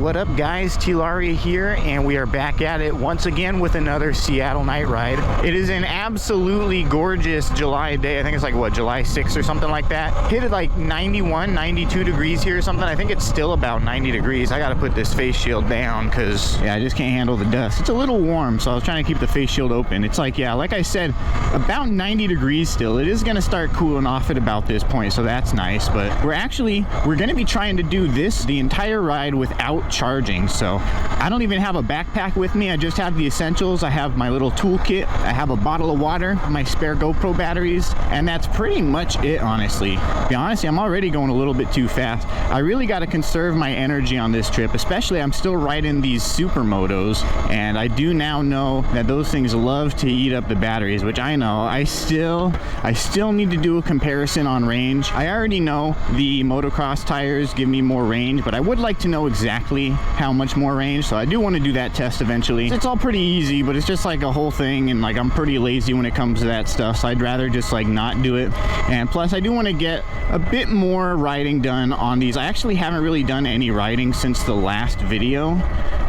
What up guys, Talaria here, and we are back at it once again with another Seattle night ride. It is an absolutely gorgeous July day. I think it's like what, July 6th or something like that. Hit it like 91, 92 degrees here or something. I think it's still about 90 degrees. I gotta put this face shield down because yeah, I just can't handle the dust. It's a little warm, so I was trying to keep the face shield open. It's like, yeah, like I said, about 90 degrees still. It is gonna start cooling off at about this point, so that's nice. But we're gonna be trying to do this the entire ride without charging. So I don't even have a backpack with me. I just have the essentials. I have my little toolkit. I have a bottle of water, my spare GoPro batteries, and that's pretty much it, honestly. To be honest, I'm already going a little bit too fast. I really got to conserve my energy on this trip, especially I'm still riding these supermotos, and I do now know that those things love to eat up the batteries, which I know. I still need to do a comparison on range. I already know the motocross tires give me more range, but I would like to know exactly how much more range, so I do want to do that test eventually. It's all pretty easy, but it's just like a whole thing, and like I'm pretty lazy when it comes to that stuff, so I'd rather just like not do it. And plus I do want to get a bit more riding done on these. I actually haven't really done any riding since the last video.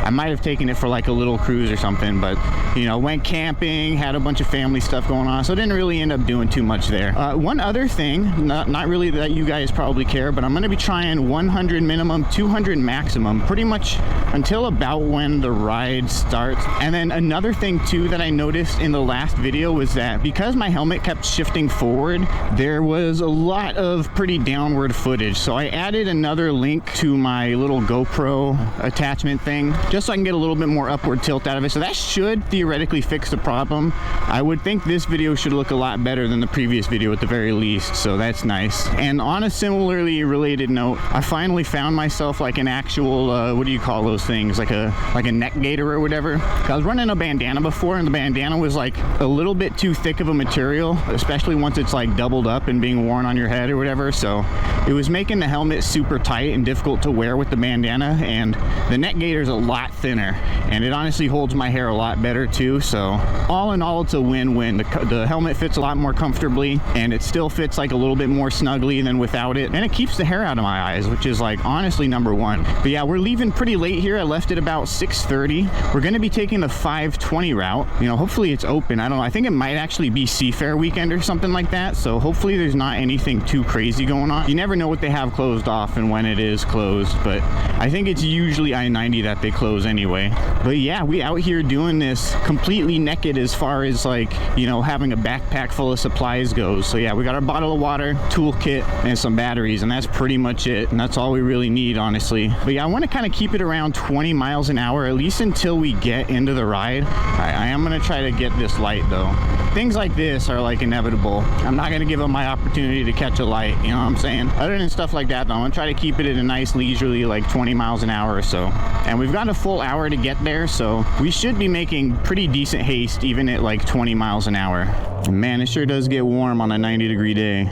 I might have taken it for like a little cruise or something, but you know, went camping, had a bunch of family stuff going on, so I didn't really end up doing too much there. One other thing, not really that you guys probably care, but I'm going to be trying 100 minimum, 200 maximum, pretty much until about when the ride starts. And then another thing too that I noticed in the last video was that because my helmet kept shifting forward, there was a lot of pretty downward footage. So I added another link to my little GoPro attachment thing, just so I can get a little bit more upward tilt out of it. So that should theoretically fix the problem. I would think this video should look a lot better than the previous video at the very least, so that's nice. And on a similarly related note, I finally found myself like an actual, what do you call those things? Like a neck gaiter or whatever. I was running a bandana before, and the bandana was like a little bit too thick of a material, especially once it's like doubled up and being worn on your head or whatever. So it was making the helmet super tight and difficult to wear with the bandana, and the neck gaiter is a lot thinner, and it honestly holds my hair a lot better too. So all in all, it's a win-win. The helmet fits a lot more comfortably, and it still fits like a little bit more snugly than without it, and it keeps the hair out of my eyes, which is like honestly number one. But yeah, we're leaving pretty late here. I left at about 6:30. We're going to be taking the 520 route. You know, hopefully it's open. I don't know, I think it might actually be Seafair weekend or something like that, so hopefully there's not anything too crazy going on. You never know what they have closed off and when it is closed, but I think it's usually I-90 that they close anyway. But yeah, we out here doing this completely naked as far as like, you know, having a backpack full of supplies goes. So yeah, we got our bottle of water, toolkit, and some batteries, and that's pretty much it, and that's all we really need, honestly. But yeah, I want to kind of keep it around 20 miles an hour, at least until we get into the ride. I am going to try to get this light though. Things like this are like inevitable. I'm not going to give up my opportunity to catch a light, you know what I'm saying? Other than stuff like that though, I'm going to try to keep it at a nice leisurely like 20 miles an hour or so. And we've got a full hour to get there, so we should be making pretty decent haste even at like 20 miles an hour. Man, it sure does get warm on a 90-degree day.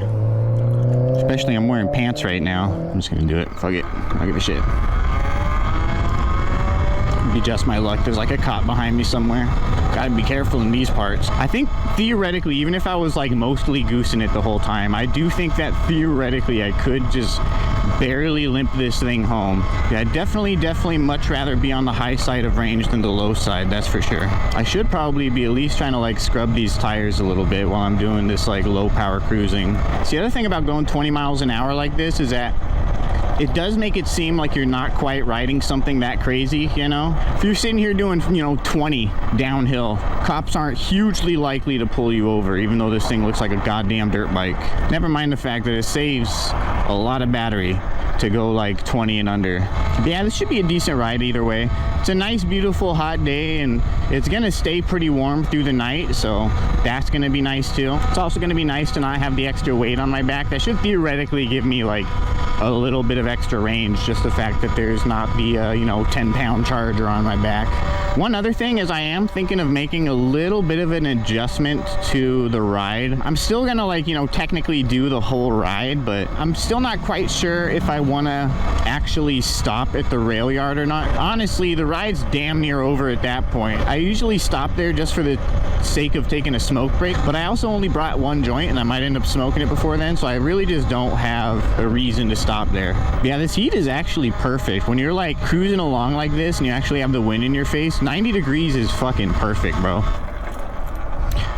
Especially I'm wearing pants right now. I'm just gonna do it. Fuck it. I don't give a shit. Be just my luck. There's like a cop behind me somewhere. Gotta be careful in these parts. I think theoretically, even if I was like mostly goosing it the whole time, I do think that theoretically I could just barely limp this thing home. Yeah, I'd definitely much rather be on the high side of range than the low side, that's for sure. I should probably be at least trying to like scrub these tires a little bit while I'm doing this like low power cruising. See, the other thing about going 20 miles an hour like this is that it does make it seem like you're not quite riding something that crazy, you know? If you're sitting here doing, you know, 20 downhill, cops aren't hugely likely to pull you over, even though this thing looks like a goddamn dirt bike. Never mind the fact that it saves a lot of battery to go like 20 and under. But yeah, this should be a decent ride either way. It's a nice, beautiful, hot day, and it's gonna stay pretty warm through the night, so that's gonna be nice too. It's also gonna be nice to not have the extra weight on my back. That should theoretically give me like a little bit of extra range, just the fact that there's not the you know, 10-pound charger on my back. One other thing is I am thinking of making a little bit of an adjustment to the ride. I'm still gonna like, you know, technically do the whole ride, but I'm still not quite sure if I want to actually stop at the rail yard or not. Honestly, the ride's damn near over at that point. I usually stop there just for the sake of taking a smoke break, but I also only brought one joint and I might end up smoking it before then, so I really just don't have a reason to stop there. Yeah, this heat is actually perfect. When you're like cruising along like this and you actually have the wind in your face, 90 degrees is fucking perfect, bro.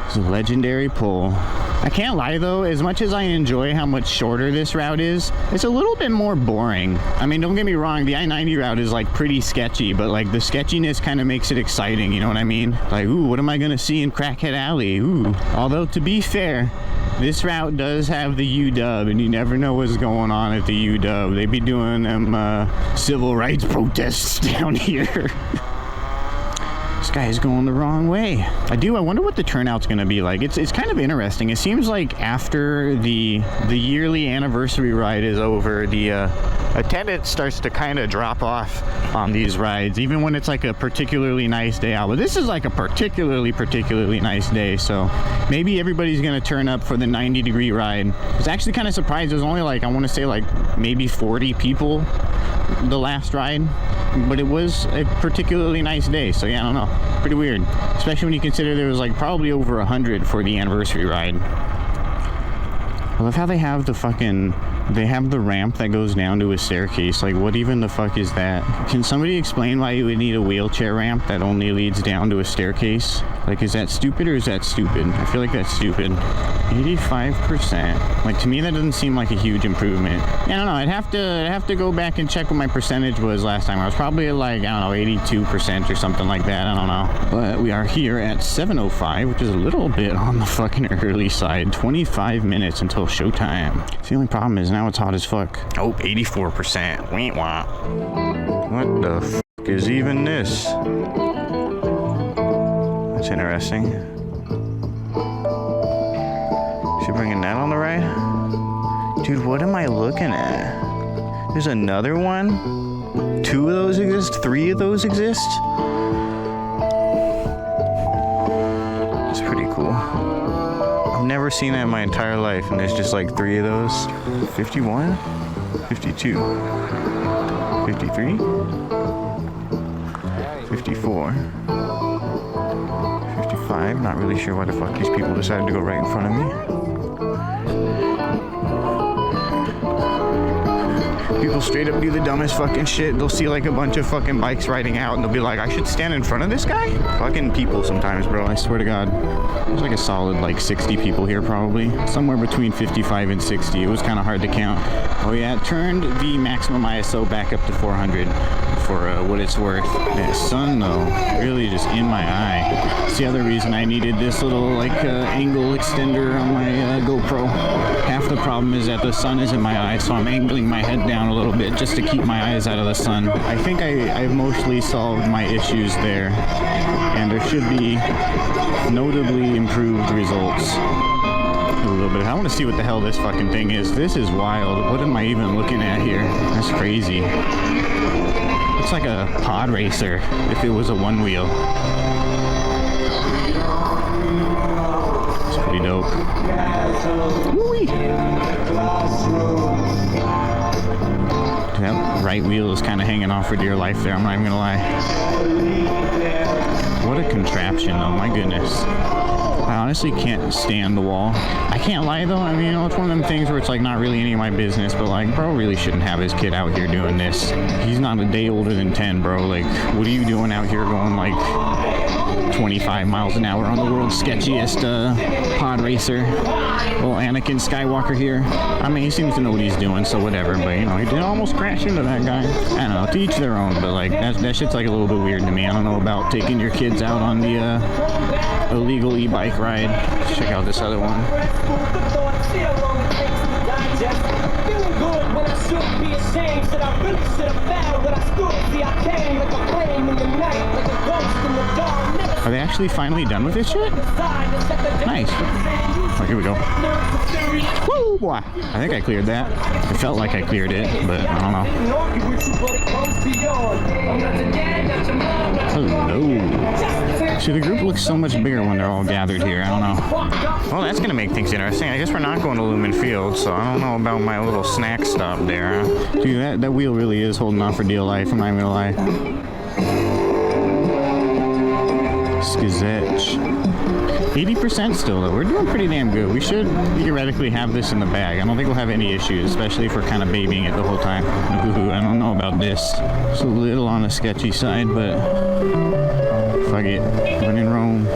It's a legendary pull. I can't lie though, as much as I enjoy how much shorter this route is, it's a little bit more boring. I mean, don't get me wrong, the I-90 route is like pretty sketchy, but like the sketchiness kind of makes it exciting, you know what I mean? Like, ooh, what am I gonna see in Crackhead Alley? Ooh. Although, to be fair, this route does have the UW, and you never know what's going on at the UW. They be doing them civil rights protests down here. This guy is going the wrong way. I wonder what the turnout's gonna be like. It's kind of interesting. It seems like after the yearly anniversary ride is over, the attendance starts to kind of drop off on these rides, even when it's like a particularly nice day out. But this is like a particularly nice day, so maybe everybody's gonna turn up for the 90-degree ride. I was actually kind of surprised. There's only like, I want to say like maybe 40 people the last ride, but it was a particularly nice day, so yeah, I don't know, pretty weird, especially when you consider there was like probably over 100 for the anniversary ride. I love how they have the ramp that goes down to a staircase. Like, what even the fuck is that? Can somebody explain why you would need a wheelchair ramp that only leads down to a staircase? Like, is that stupid or is that stupid? I feel like that's stupid. 85%. Like, to me, that doesn't seem like a huge improvement. Yeah, I don't know. I'd have to go back and check what my percentage was last time. I was probably at like, I don't know, 82% or something like that. I don't know. But we are here at 7:05, which is a little bit on the fucking early side. 25 minutes until showtime. The only problem is now it's hot as fuck. Oh, 84%. Wait, what? What the fuck is even this? That's interesting. Is she bringing that on the ride? Dude, what am I looking at? There's another one? 2 of those exist? 3 of those exist? It's pretty cool. I've never seen that in my entire life, and there's just like 3 of those. 51? 52? 53? 54? 55? Not really sure why the fuck these people decided to go right in front of me. People straight up do the dumbest fucking shit. They'll see like a bunch of fucking bikes riding out and they'll be like, I should stand in front of this guy? Fucking people sometimes, bro. I swear to God. There's like a solid like 60 people here probably. Somewhere between 55 and 60. It was kind of hard to count. Oh yeah, it turned the maximum ISO back up to 400 for what it's worth. That sun though, really just in my eye. It's the other reason I needed this little like angle extender on my GoPro. Half the problem is that the sun is in my eye, so I'm angling my head down a little bit just to keep my eyes out of the sun. I think I've mostly solved my issues there, and there should be notably improved results. A little bit. I want to see what the hell this fucking thing is. This is wild. What am I even looking at here? That's crazy. It's like a pod racer if it was a one wheel. It's pretty dope. Woo-wee. That right wheel is kind of hanging off for dear life there, I'm not even gonna lie. What a contraption, oh my goodness. I honestly can't stand the wall. I can't lie though, I mean, you know, it's one of them things where it's like not really any of my business, but like, bro really shouldn't have his kid out here doing this. He's not a day older than 10, bro. Like, what are you doing out here going like 25 miles an hour on the world's sketchiest pod racer? Little Anakin Skywalker here. I mean, he seems to know what he's doing, so whatever, but you know, he did almost crash into that guy. I don't know, to each their own, but like, that shit's like a little bit weird to me. I don't know about taking your kids out on the illegal e-bike ride. Let's check out this other one. Are they actually finally done with this shit? Nice. Oh, here we go. Woo, boy. I think I cleared that. It felt like I cleared it, but I don't know. Hello. See, the group looks so much bigger when they're all gathered here. I don't know. Well, that's going to make things interesting. I guess we're not going to Lumen Field, so I don't know about my little snack stop there. Dude, that wheel really is holding on for dear life. I'm not even going to lie. Skizzetch. 80% still, though. We're doing pretty damn good. We should theoretically have this in the bag. I don't think we'll have any issues, especially if we're kind of babying it the whole time. Ooh, I don't know about this. It's a little on the sketchy side, but fuck it. When in Rome.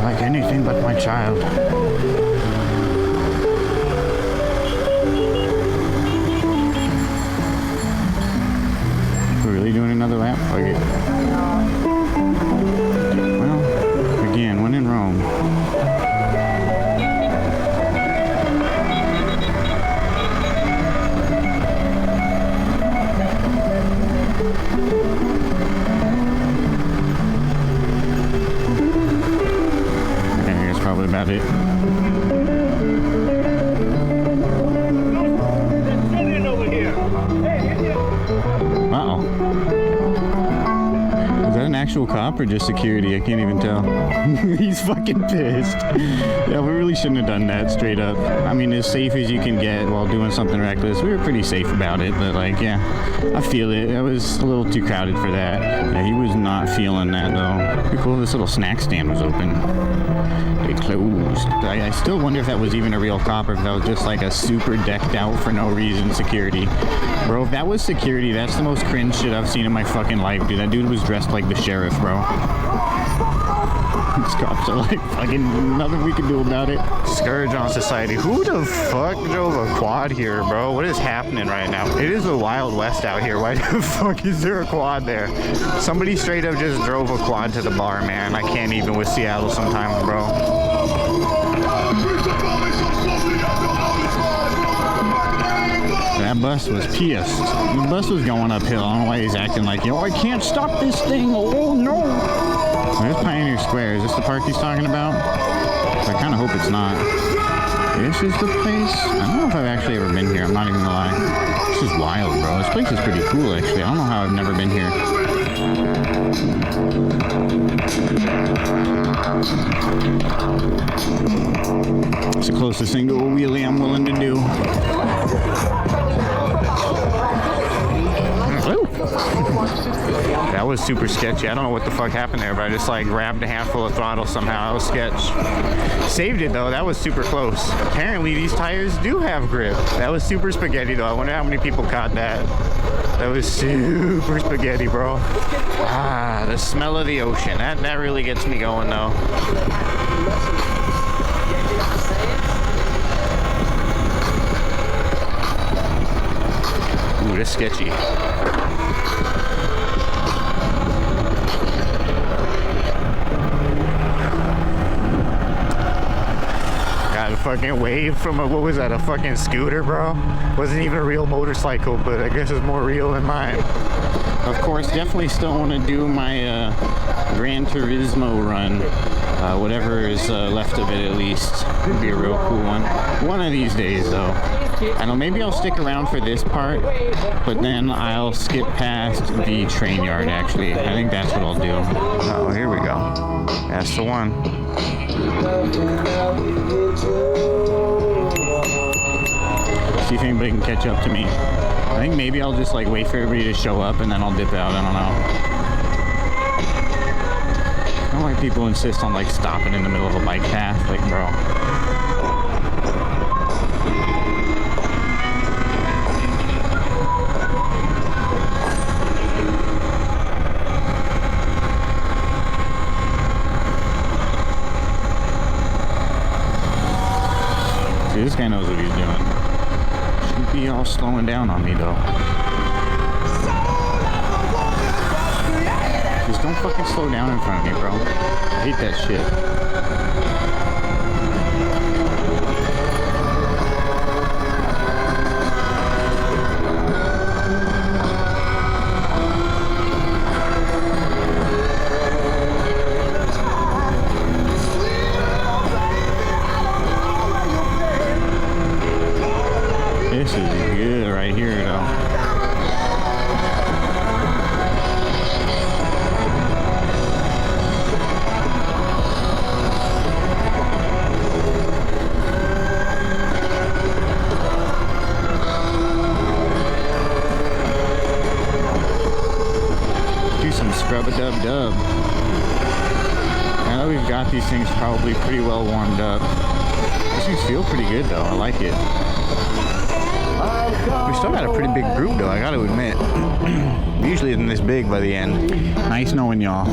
Like anything but my child. Doing another lap? Okay. Well, again, when in Rome. I think that's probably about it. Actual cop or just security? I can't even tell. He's fucking pissed. Yeah, we really shouldn't have done that, straight up. I mean, as safe as you can get while doing something reckless. We were pretty safe about it, but like, yeah, I feel it. It was a little too crowded for that. Yeah, he was not feeling that though. Pretty cool. This little snack stand was open. They closed. I still wonder if that was even a real cop or if that was just like a super decked out for no reason security. Bro, if that was security, that's the most cringe shit I've seen in my fucking life, dude. That dude was dressed like the sheriff, bro. These cops are like fucking nothing we can do about it. Scourge on society. Who the fuck drove a quad here, bro? What is happening right now? It is the Wild West out here. Why the fuck is there a quad there? Somebody straight up just drove a quad to the bar, man. I can't even with Seattle sometimes, bro. That bus was pissed. The bus was going uphill. I don't know why he's acting like, yo, I can't stop this thing. Oh no. There's Pioneer Square. Is this the park he's talking about? I kind of hope it's not. This is the place. I don't know if I've actually ever been here. I'm not even gonna lie. This is wild, bro. This place is pretty cool, actually. I don't know how I've never been here. It's the closest thing to a wheelie I'm willing to do. That was super sketchy. I don't know what the fuck happened there, but I just like grabbed a handful of throttle somehow. That was sketch. Saved it though. That was super close. Apparently these tires do have grip. That was super spaghetti though. I wonder how many people caught that. That was super spaghetti, bro. Ah, the smell of the ocean. That really gets me going though. Ooh, that's sketchy. Got a fucking wave from a, what was that, a fucking scooter, bro? Wasn't even a real motorcycle, but I guess it's more real than mine. Of course, definitely still want to do my Gran Turismo run. Whatever is left of it, at least. It'd be a real cool one. One of these days, though. I know, maybe I'll stick around for this part, but then I'll skip past the train yard, actually. I think that's what I'll do. Oh, here we go. That's the one. See if anybody can catch up to me. I think maybe I'll just like wait for everybody to show up and then I'll dip out. I don't know. I don't like people insist on like stopping in the middle of a bike path. Like, bro. See, this guy knows what he's doing. Shouldn't be all slowing down on me though. Just don't fucking slow down in front of me, bro. I hate that shit. This is good right here, though. Scrub-a-dub-dub. Now that we've got these things probably pretty well warmed up, these things feel pretty good though. I like it. We still got a pretty big group though, I gotta admit. Usually isn't this big by the end. Nice knowing y'all.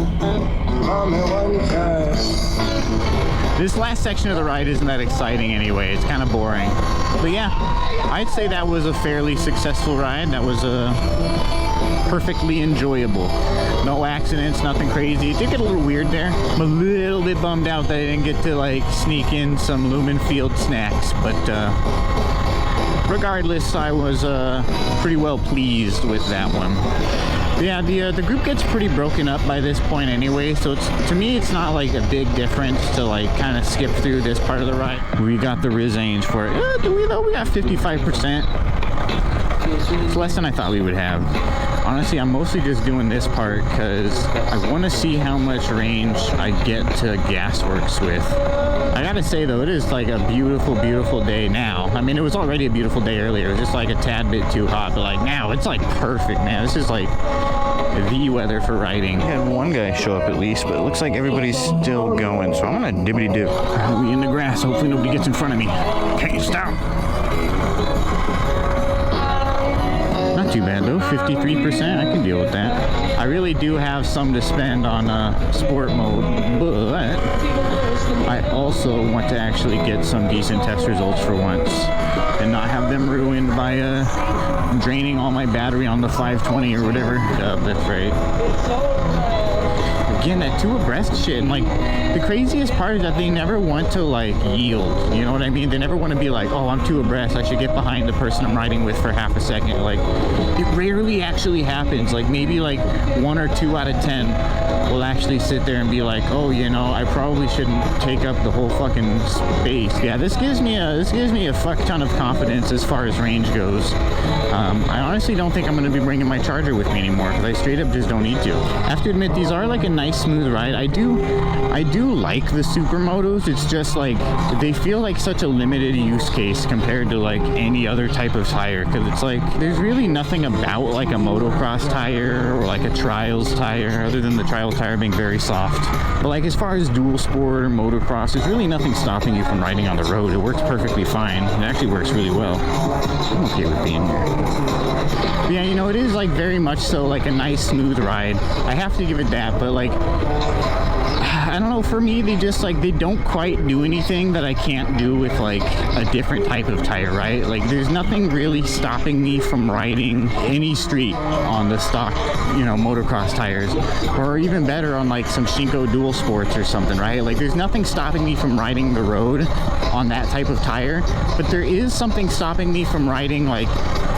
This last section of the ride isn't that exciting anyway. It's kind of boring. But yeah, I'd say that was a fairly successful ride. That was perfectly enjoyable. No accidents, nothing crazy. It did get a little weird there. I'm a little bit bummed out that I didn't get to like sneak in some Lumen Field snacks, but regardless, I was pretty well pleased with that one. Yeah, the group gets pretty broken up by this point anyway, so to me it's not like a big difference to like kind of skip through this part of the ride. We got the range for it. Do we though? We got 55%. It's less than I thought we would have. Honestly, I'm mostly just doing this part because I want to see how much range I get to Gasworks with. I gotta say though, it is like a beautiful, beautiful day now. I mean, it was already a beautiful day earlier. It was just like a tad bit too hot, but like now it's like perfect, man. This is like the weather for riding. We had one guy show up at least, but it looks like everybody's still going, so I'm gonna dibbity dip. We in the grass. Hopefully nobody gets in front of me. Can't stop. Not too bad though, 53%, I can deal with that. I really do have some to spend on sport mode, but I also want to actually get some decent test results for once and not have them ruined by draining all my battery on the 520 or whatever. That's right. Again, that two abreast shit, and like the craziest part is that they never want to like yield, you know what I mean? They never want to be like, oh, I'm two abreast, I should get behind the person I'm riding with for half a second. Like, it rarely actually happens. Like maybe like 1 or 2 out of 10 will actually sit there and be like, oh, you know, I probably shouldn't take up the whole fucking space. Yeah, this gives me a fuck ton of confidence as far as range goes. I honestly don't think I'm going to be bringing my charger with me anymore because I straight up just don't need to. I have to admit, these are like a nice smooth ride. I do like the supermotos. It's just like they feel like such a limited use case compared to like any other type of tire, because it's like there's really nothing about like a motocross tire or like a trials tire other than the trials tire being very soft. But like as far as dual sport or motocross, there's really nothing stopping you from riding on the road. It works perfectly fine. It actually works really well. I'm okay with being here. But yeah, you know, it is like very much so like a nice smooth ride. I have to give it that, but like I don't know, for me, they just like, they don't quite do anything that I can't do with like a different type of tire, right? Like there's nothing really stopping me from riding any street on the stock, you know, motocross tires, or even better on like some Shinko dual sports or something, right? Like there's nothing stopping me from riding the road on that type of tire, but there is something stopping me from riding like,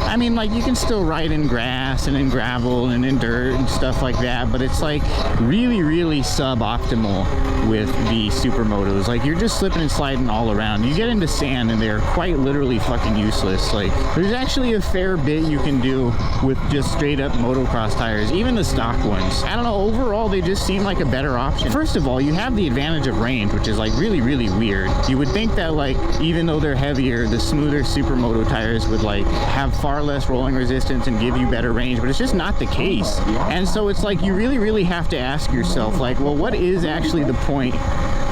I mean, like you can still ride in grass and in gravel and in dirt and stuff like that, but it's like really, really suboptimal with the supermotos. Like you're just slipping and sliding all around. You get into sand and they're quite literally fucking useless. Like there's actually a fair bit you can do with just straight up motocross tires, even the stock ones. I don't know, overall they just seem like a better option. First of all, you have the advantage of range, which is like really, really weird. You would think that like even though they're heavier, the smoother supermoto tires would like have far less rolling resistance and give you better range, but it's just not the case. And so it's like you really, really have to ask yourself like, well, what is actually the point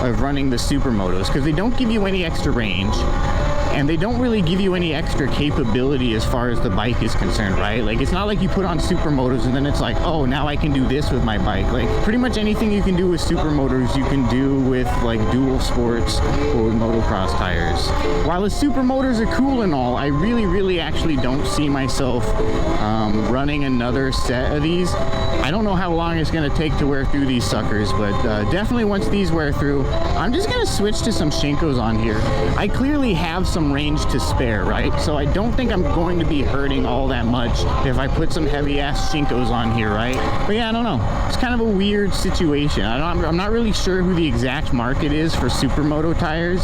of running the supermotos? Because they don't give you any extra range and they don't really give you any extra capability as far as the bike is concerned, right? Like it's not like you put on supermotos and then it's like, oh, now I can do this with my bike. Like pretty much anything you can do with supermotos you can do with like dual sports or with motocross tires. While the supermotors are cool and all, I really, really actually don't see myself running another set of these. I don't know how long it's going to take to wear through these suckers, but definitely once these wear through, I'm just going to switch to some Shinkos on here. I clearly have some range to spare, right? So I don't think I'm going to be hurting all that much if I put some heavy ass Shinkos on here, right? But yeah, I don't know. It's kind of a weird situation. I'm not really sure who the exact market is for supermoto tires.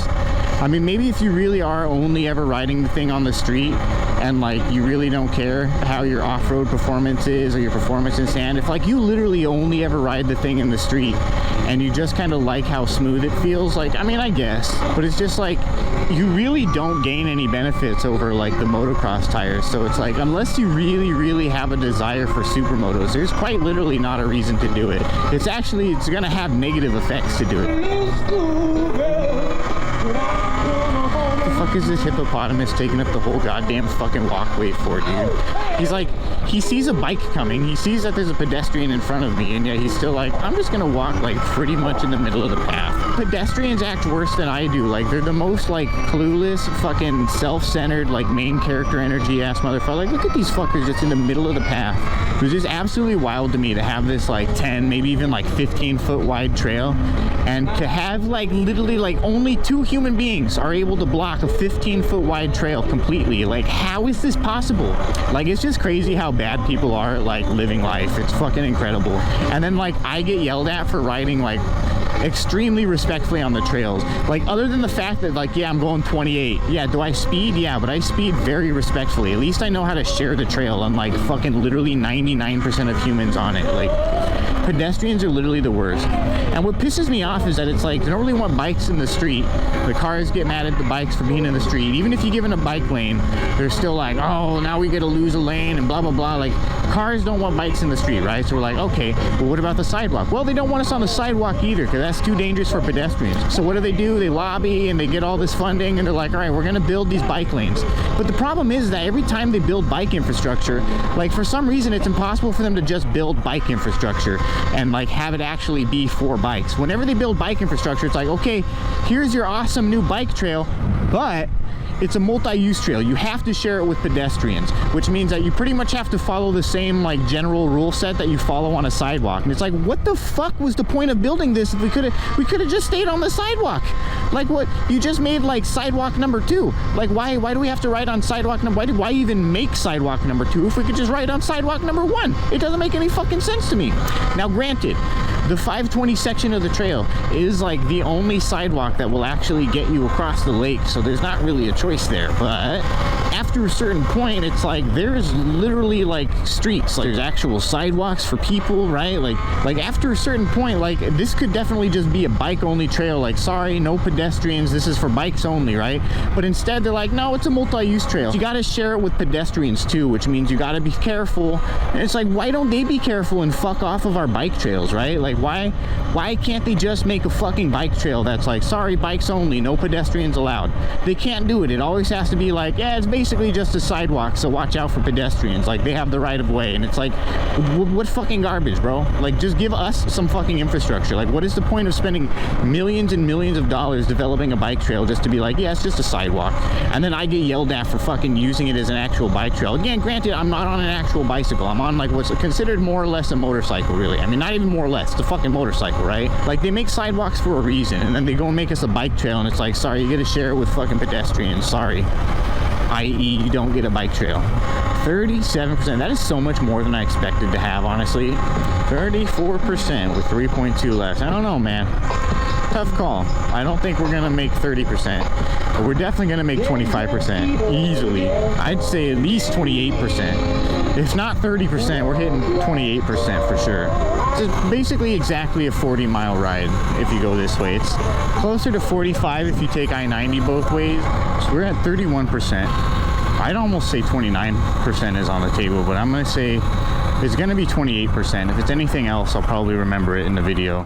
I mean, maybe if you really are only ever riding the thing on the street and like you really don't care how your off-road performance is or your performance in sand, if like you literally only ever ride the thing in the street and you just kind of like how smooth it feels, like, I mean, I guess, but it's just like you really don't gain any benefits over like the motocross tires. So it's like, unless you really have a desire for supermotos, there's quite literally not a reason to do it. It's gonna have negative effects to do it. What the fuck is this hippopotamus taking up the whole goddamn fucking walkway for, dude? He's like, he sees a bike coming, he sees that there's a pedestrian in front of me, and yet he's still like, I'm just gonna walk like pretty much in the middle of the path. Pedestrians act worse than I do. Like, they're the most like clueless, fucking self-centered, like main character energy ass motherfucker. Like, look at these fuckers just in the middle of the path. It was just absolutely wild to me to have this like 10, maybe even like 15-foot wide trail, and to have like literally like only 2 human beings are able to block a 15-foot wide trail completely. Like, how is this possible? Like, it's just crazy how bad people are at like living life. It's fucking incredible. And then like I get yelled at for riding like extremely respectfully on the trails. Like, other than the fact that like, yeah, I'm going 28. Yeah, do I speed? Yeah, but I speed very respectfully. At least I know how to share the trail, unlike fucking literally 99% of humans on it. Like, pedestrians are literally the worst. And what pisses me off is that it's like, they don't really want bikes in the street. The cars get mad at the bikes for being in the street. Even if you give them a bike lane, they're still like, oh, now we get to lose a lane and blah, blah, blah. Like, cars don't want bikes in the street, right? So we're like, okay, well, what about the sidewalk? Well, they don't want us on the sidewalk either, because that's too dangerous for pedestrians. So what do? They lobby and they get all this funding, and they're like, all right, we're gonna build these bike lanes. But the problem is that every time they build bike infrastructure, like, for some reason it's impossible for them to just build bike infrastructure and like have it actually be for bikes. Whenever they build bike infrastructure, it's like, okay, here's your awesome new bike trail, but it's a multi-use trail. You have to share it with pedestrians, which means that you pretty much have to follow the same like general rule set that you follow on a sidewalk. And it's like, what the fuck was the point of building this if we could have just stayed on the sidewalk? Like, what, you just made like sidewalk number 2. Like, why do we have to ride on sidewalk number, why even make sidewalk number 2 if we could just ride on sidewalk number 1? It doesn't make any fucking sense to me. Now, granted, the 520 section of the trail is like the only sidewalk that will actually get you across the lake, so there's not really a choice there. But after a certain point, it's like there's literally like streets, like there's actual sidewalks for people, right? Like after a certain point, like this could definitely just be a bike only trail. Like, sorry, no pedestrians, this is for bikes only, right? But instead they're like, no, it's a multi-use trail. You got to share it with pedestrians too, which means you got to be careful. And it's like, why don't they be careful and fuck off of our bike trails, right? Like, why can't they just make a fucking bike trail that's like, sorry, bikes only, no pedestrians allowed? They can't do it. It always has to be like, yeah, it's basically just a sidewalk, so watch out for pedestrians. Like, they have the right of way. And it's like, what fucking garbage, bro? Like, just give us some fucking infrastructure. Like, what is the point of spending millions and millions of dollars developing a bike trail just to be like, yeah, it's just a sidewalk? And then I get yelled at for fucking using it as an actual bike trail. Again, granted, I'm not on an actual bicycle. I'm on like what's considered more or less a motorcycle, really. I mean, not even more or less. It's a fucking motorcycle, right? Like, they make sidewalks for a reason, and then they go and make us a bike trail, and it's like, sorry, you gotta share it with fucking pedestrians. Sorry. I.e., you don't get a bike trail. 37%. That is so much more than I expected to have, honestly. 34% with 3.2 left. I don't know, man. Tough call. I don't think we're gonna make 30%, but we're definitely gonna make 25% easily. I'd say at least 28%. If not 30%, we're hitting 28% for sure. It's basically exactly a 40-mile ride if you go this way. It's closer to 45 if you take I-90 both ways. So we're at 31%. I'd almost say 29% is on the table, but I'm gonna say it's gonna be 28%. If it's anything else, I'll probably remember it in the video.